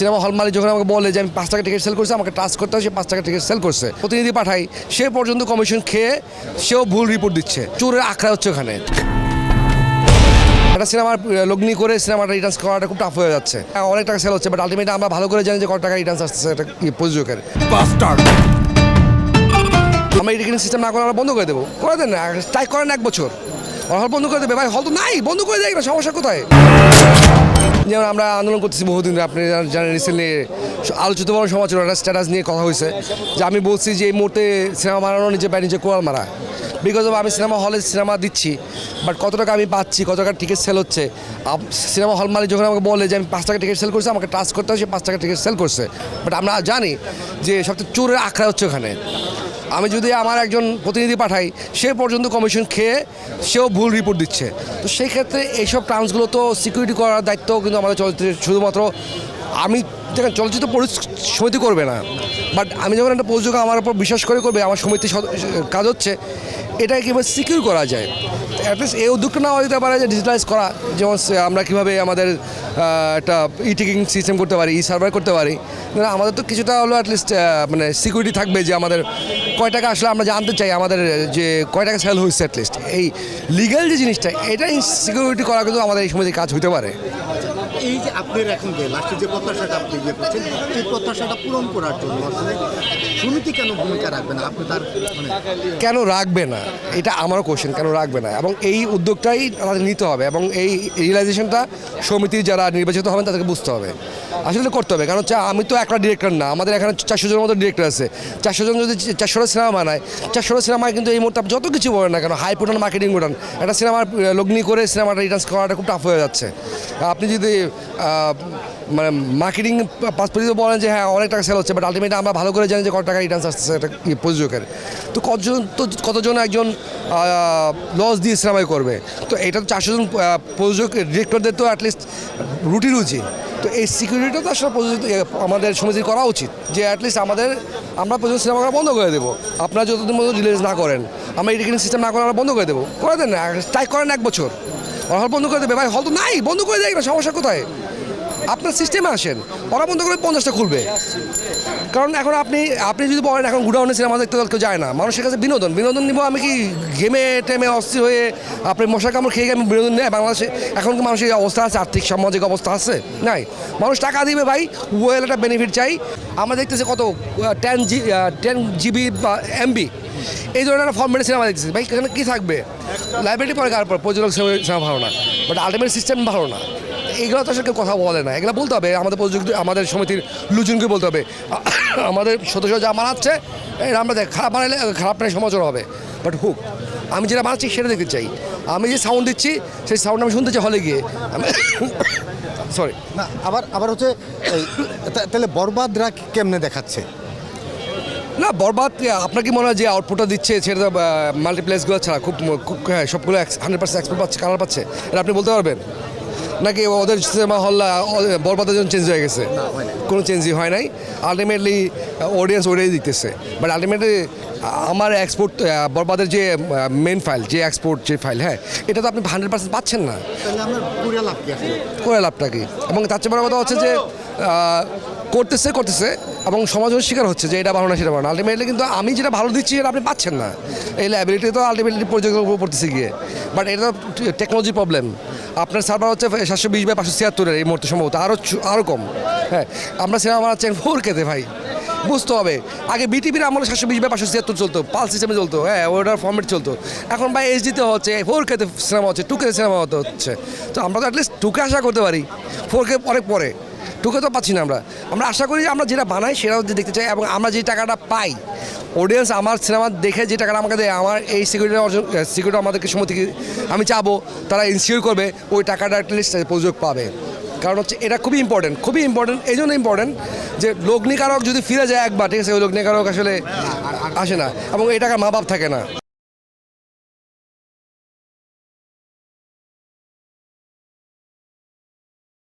Cinema hall মালিক যখন আমাকে বলে যে আমি 5 টাকা টিকিট সেল করছি, আমাকে ট্রাস্ট করতে হয়, সে 5 টাকা টিকিট সেল করছে, প্রতিনিধি পাঠাই, সে পর্যন্ত কমিশন খেয়ে সেও ভুল রিপোর্ট দিচ্ছে। চোরের আখড়া হচ্ছে ওখানে। একটা সিনেমার লগ্নি করে সিনেমাটা রিটার্ন করাটা খুব টাফ হয়ে যাচ্ছে। অনেক টাকা সেল হচ্ছে, বাট আলটিমেটলি আমরা ভালো করে জানি যে কত টাকা রিটার্ন আসছে এটা প্রযোজকের। আমরা টিকিটিং সিস্টেম না করে আমরা বন্ধ করে দেবো, করে দেন না, স্ট্রাইক করেন 1 বছর, হল বন্ধ করে দেবে ভাই। হল তো নাই, বন্ধ করে দেয় না, সমস্যা কোথায়? যেমন আমরা আন্দোলন করতেছি বহুদিন, আপনি জানেন রিসেন্টলি আলোচিত বড় সমাচার একটা স্ট্যাটাস নিয়ে কথা হয়েছে যে আমি বলছি যে এই মুহূর্তে সিনেমা বানানো নিজে পাই নিজে কোয়াল মারা, বিকজ অফ আমি সিনেমা হলে সিনেমা দিচ্ছি, বাট কত টাকা আমি পাচ্ছি, কত টাকা টিকিট সেল হচ্ছে। সিনেমা হল মালিক যখন আমাকে বলে যে আমি 5 টাকা টিকিট সেল করছি, আমাকে ট্রাস্ট করতে হয়, সে 5 টাকা টিকিট সেল করছে, বাট আমরা জানি যে সবচেয়ে চোরের আখড়া হচ্ছে ওখানে। আমি যদি আমার একজন প্রতিনিধি পাঠাই, সে পর্যন্ত কমিশন খেয়ে সেও ভুল রিপোর্ট দিচ্ছে। তো সেই ক্ষেত্রে এইসব ট্রান্সগুলো তো সিকিউরিটি করার দায়িত্ব কিন্তু আমাদের চলচ্চিত্রের, শুধুমাত্র আমি দেখেন চলচ্চিত্র সমিতি করবে না, বাট আমি যখন একটা প্রযোজক আমার উপর বিশ্বাস করে করবে, আমার সমিতি কাজ হচ্ছে এটাকে কীভাবে সিকিউর করা যায়। অ্যাটলিস্ট এই উদ্যোগটা নেওয়া যেতে পারে যে ডিজিটালাইজ করা, যেমন আমরা কীভাবে আমাদের একটা টিকিং সিস্টেম করতে পারি, সার্ভার করতে পারি। আমাদের তো কিছুটা হলো অ্যাটলিস্ট মানে সিকিউরিটি থাকবে যে আমাদের কয় টাকা আসলে আমরা জানতে চাই, আমাদের যে কয় টাকা সেল হয়েছে, অ্যাটলিস্ট এই লিগ্যাল যে জিনিসটা এটাই সিকিউরিটি করা কিন্তু আমাদের এই সমিতির কাজ হতে পারে। এই যে আপনার এখন যে লাস্টে যে প্রত্যাশাটা আপনি ইয়ে করছেন, এই প্রত্যাশাটা পূরণ করার জন্য আসলে সমিতি কেন ভূমিকা রাখবে না? আপনি তার কেন রাখবে না, এটা আমারও কোশ্চেন, কেন রাখবে না, এবং এই উদ্যোগটাই আমাদের নিতে হবে, এবং এই রিয়েলাইজেশনটা সমিতির যারা নির্বাচিত হবেন তাদেরকে বুঝতে হবে, আসলে করতে হবে। কারণ হচ্ছে আমি তো একটা ডিরেক্টর না, আমাদের এখানে 400 জনের মতো ডিরেক্টর আছে। 400 জন যদি 400টা সিনেমা বানায়, 400টা সিনেমায় কিন্তু এই মুহূর্তে যত কিছু বলেন না কেন, হাই পোটান মার্কেটিং পোটান, একটা সিনেমার লগ্নি করে সিনেমাটা রিটার্ন করাটা খুব টাফ হয়ে যাচ্ছে। আপনি যদি মানে মার্কেটিং পার্সপেক্টিভে বলেন যে হ্যাঁ অনেক টাকা সেল হচ্ছে, বাট আলটিমেটলি আমরা ভালো করে জানি যে কত টাকা রিটার্ন আসছে এটা প্রযোজকের। তো কতজন একজন লস দিয়ে সিনেমায় করবে, তো এটা তো 400 জন প্রযোজক ডিরেক্টরদের তো অ্যাটলিস্ট রুচি। তো এই সিকিউরিটিটা তো আসলে আমাদের সমিতির করা উচিত, যে অ্যাটলিস্ট আমরা প্রযোজক সিনেমা করা বন্ধ করে দেবো, আপনারা যতদিন মতো রিলিজ না করেন, আমরা এই টিকিটিং সিস্টেম না করে আমরা বন্ধ করে দেবো, করে দেন না, স্ট্রাইক করেন 1 বছর, হল বন্ধ করে দেবে ভাই। হল তো নাই, বন্ধ করে দেয় না, সমস্যা কোথায়? আপনার সিস্টেমে আসেন, ওরা বন্ধ করে 50টা খুলবে। কারণ এখন আপনি যদি বলেন এখন গুডাউনে সিনেমা দেখতে কেউ যায় না, মানুষের কাছে বিনোদন নিব আমি কি গেমে টেমে অস্থির হয়ে আপনি মশা কামড় খেয়ে আমি বিনোদন নেই? বাংলাদেশে এখন কি মানুষের অবস্থা আছে, আর্থিক সামাজিক অবস্থা আছে? নাই। মানুষ টাকা দিবে ভাই, ওয়েল একটা বেনিফিট চাই। আমরা দেখতেছি কত 10 GB বা MB এই ধরনের একটা ফর্মেটে সিনেমা দেখতেছি ভাই, এখানে কী থাকবে? লাইব্রেরি পরে কার পর প্রযোজক সিনেমা ভালো না, বাট আলটিমেট সিস্টেম ভালো না। এগুলো তো আসলে কেউ কথা বলে না, এগুলো বলতে হবে আমাদের প্রযোজক, আমাদের সমিতির লুজনকে বলতে হবে। আমাদের সদস্য যা বানাচ্ছে আমরা খারাপ বানালে খারাপ প্রায় সমালোচনা হবে, বাট হুক আমি যেটা বানাচ্ছি সেটা দেখতে চাই। আমি যে সাউন্ড দিচ্ছি সেই সাউন্ড আমি শুনতে চাই হলে গিয়ে। সরি না, আবার হচ্ছে তাহলে বরবাদরা কেমনে দেখাচ্ছে? না বরবাদ আপনার কি মনে হয় যে আউটপুটটা দিচ্ছে সেটা মাল্টিপ্লেক্সগুলো ছাড়া খুব হ্যাঁ সবগুলো 100% এক্সপোর্ট পাচ্ছে, কালার পাচ্ছে, এটা আপনি বলতে পারবেন? নাকি ওদের সিনেমা হল বরবাদের জন্য চেঞ্জ হয়ে গেছে? কোনো চেঞ্জই হয় নাই। আলটিমেটলি অডিয়েন্স ওটাই দিতেছে, বাট আলটিমেটলি আমার এক্সপোর্ট বরবাদের যে মেন ফাইল, যে এক্সপোর্ট যে ফাইল, হ্যাঁ এটা তো আপনি 100% পাচ্ছেন না। করে লাভটা কি? এবং তার চেয়ে বড় কথা হচ্ছে যে করতেছে এবং সমাজও স্বীকার হচ্ছে যে এটা ভালো না সেটা ভালো না। আলটিমেটলি কিন্তু আমি যেটা ভালো দিচ্ছি সেটা আপনি পাচ্ছেন না। এই লাইবিলিটি তো আলটিমেটলি প্রযোজকের উপর পড়তেছে গিয়ে, বাট এটা তো টেকনোলজি প্রবলেম। আপনার সার্ভার হচ্ছে 720/576 এই মুহূর্তে সম্ভবত আরও কম। হ্যাঁ আমরা সিনেমা বানাচ্ছেন 4K-তে ভাই, বুঝতে হবে। আগে বিটিভির আমলে 720/576 চলতো, পাল সিস্টেমে চলতো, হ্যাঁ ওটার ফর্মেট চলতো। এখন ভাই HD-তে হচ্ছে, 4K-তে সিনেমা হচ্ছে, 2K-তে সিনেমা হচ্ছে। তো আমরা তো অ্যাটলিস্ট 2K আশা করতে পারি, 4K অনেক পরে, 2K তো পাচ্ছি না। আমরা আশা করি আমরা যেটা বানাই সেটাও দেখতে চাই, এবং আমরা যে টাকাটা পাই অডিয়েন্স আমার সিনেমা দেখে যে টাকাটা আমাকে দেয়, আমার এই সিকিউরিটি আমাদেরকে সমিতিকে আমি চাবো তারা ইনসিওর করবে ওই টাকাটা অ্যাটলিস্ট প্রযোজক পাবে। কারণ হচ্ছে এটা খুবই ইম্পর্টেন্ট এই জন্য ইম্পর্টেন্ট যে লগ্নিকারক যদি ফিরে যায় একবার, ঠিক আছে, ওই লগ্নিকারক আসলে আসে না, এবং এই টাকার মা বাপ থাকে না।